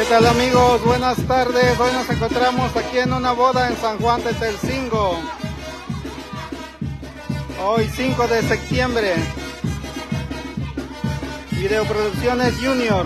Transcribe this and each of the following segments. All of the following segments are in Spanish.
tal amigos? Buenas tardes. Hoy nos encontramos aquí en una boda en San Juan de Telcingo. Hoy 5 de septiembre. Videoproducciones Junior.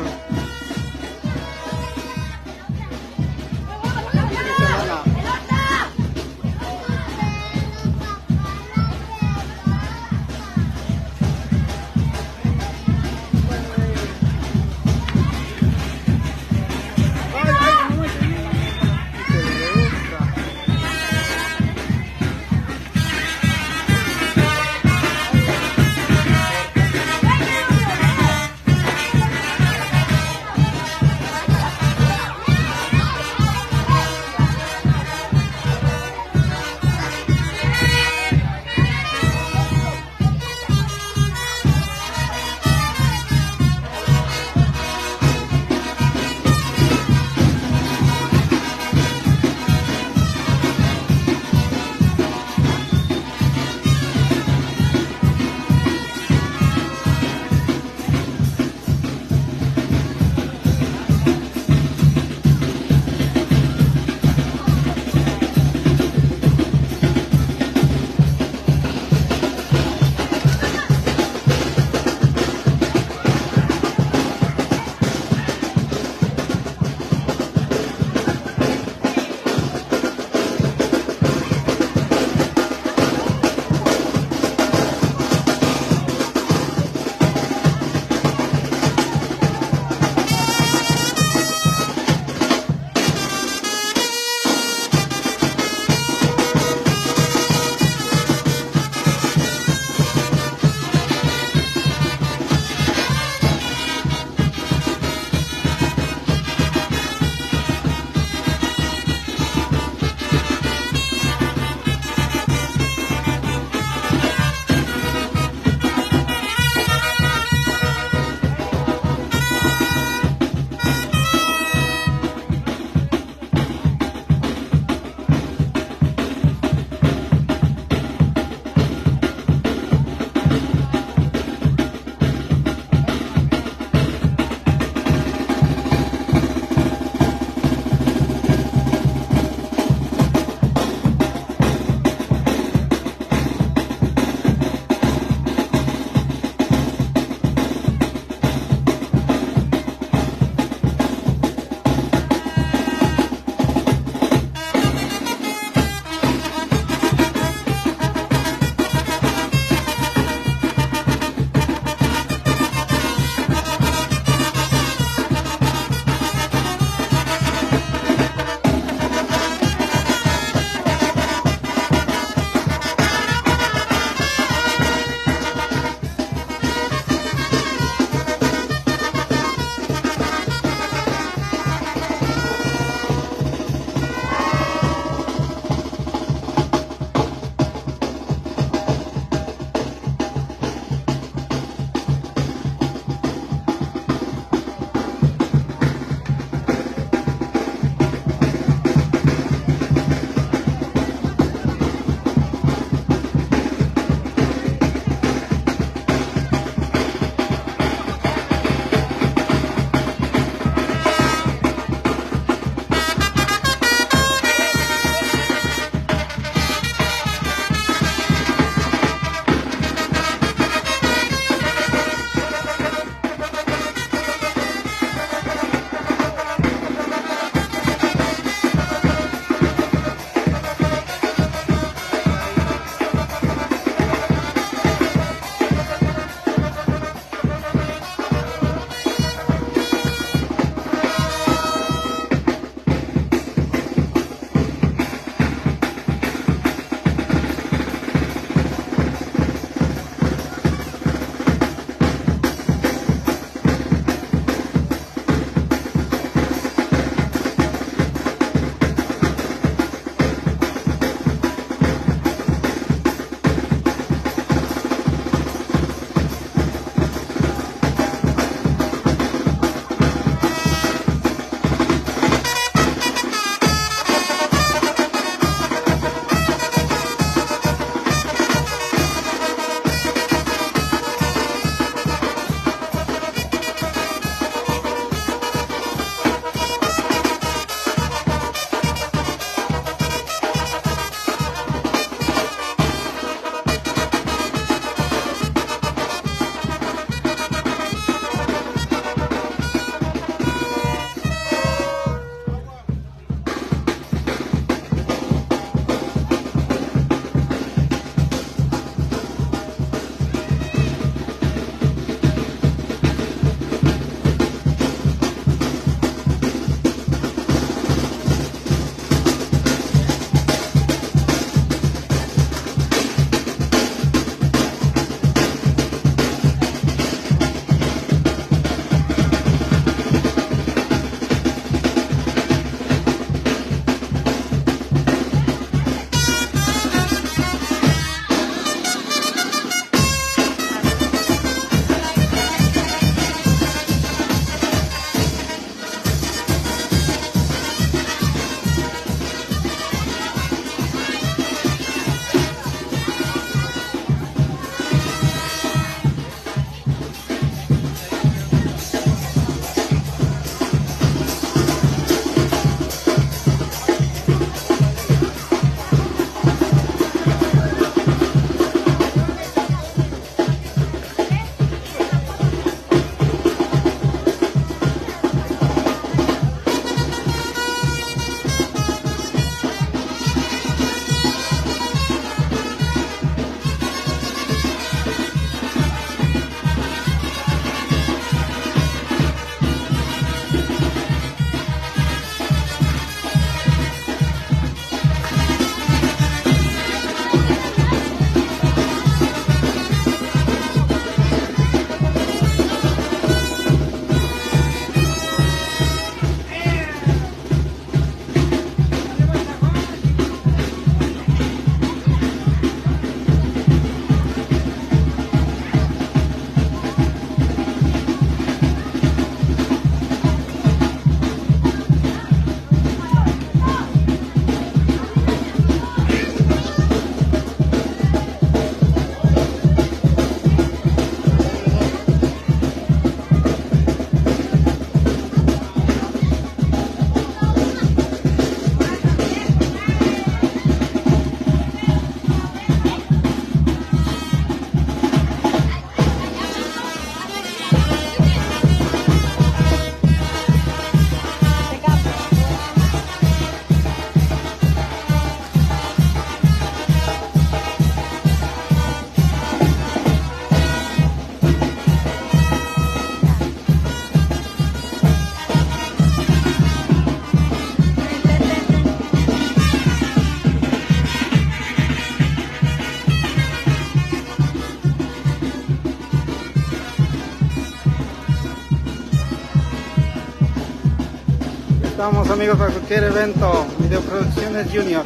Estamos amigos para cualquier evento, Videoproducciones Junior.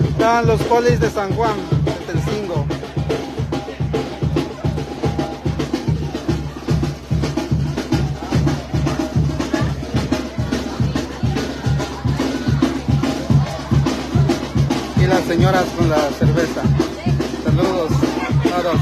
Están los polis de San Juan, de Telcingo. Y las señoras con la cerveza. Saludos a todos.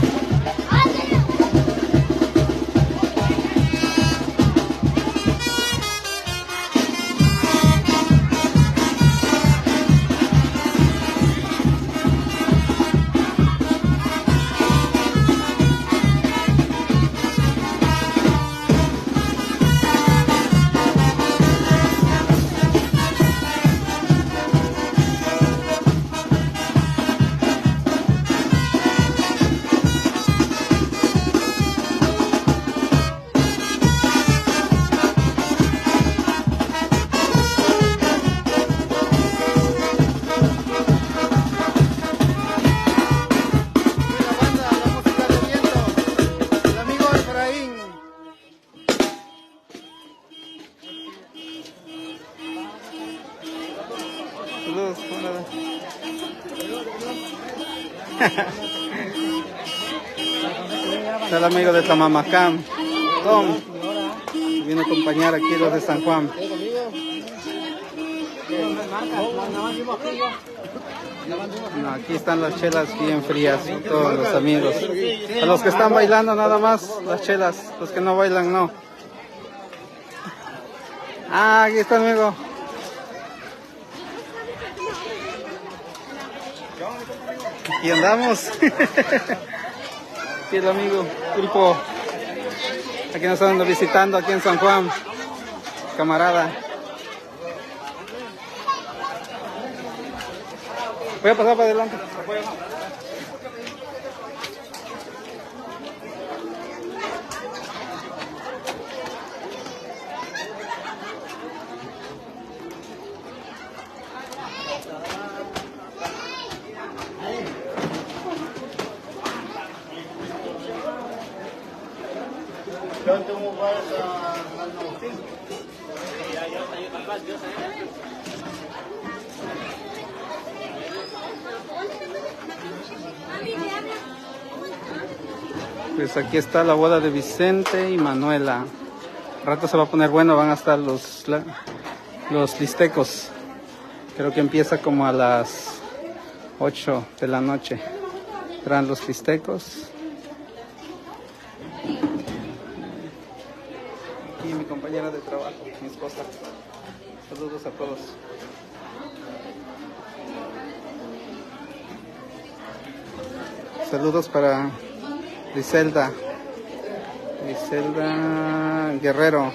Saludos, está el amigo de Tamamacán, Tom, viene a acompañar aquí los de San Juan. No, aquí están las chelas bien frías, todos los amigos. A los que están bailando nada más, las chelas, los que no bailan no. Ah, aquí está amigo. Aquí andamos. Aquí el amigo Pulpo. Aquí nos están visitando aquí en San Juan. Camarada. Voy a pasar para adelante. Pues aquí está la boda de Vicente y Manuela. Al rato se va a poner bueno, van a estar los listecos. Creo que empieza como a las 8 de la noche. Traen los listecos. Aquí mi compañera de trabajo, mi esposa. Saludos a todos. Saludos para Griselda Guerrero.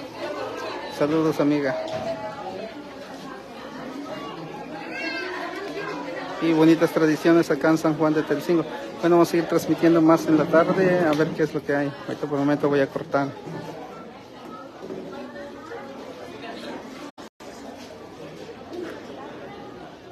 Saludos amiga. Y bonitas tradiciones acá en San Juan de Telcingo. Bueno, vamos a seguir transmitiendo más en la tarde a ver qué es lo que hay. Ahorita por el momento voy a cortar.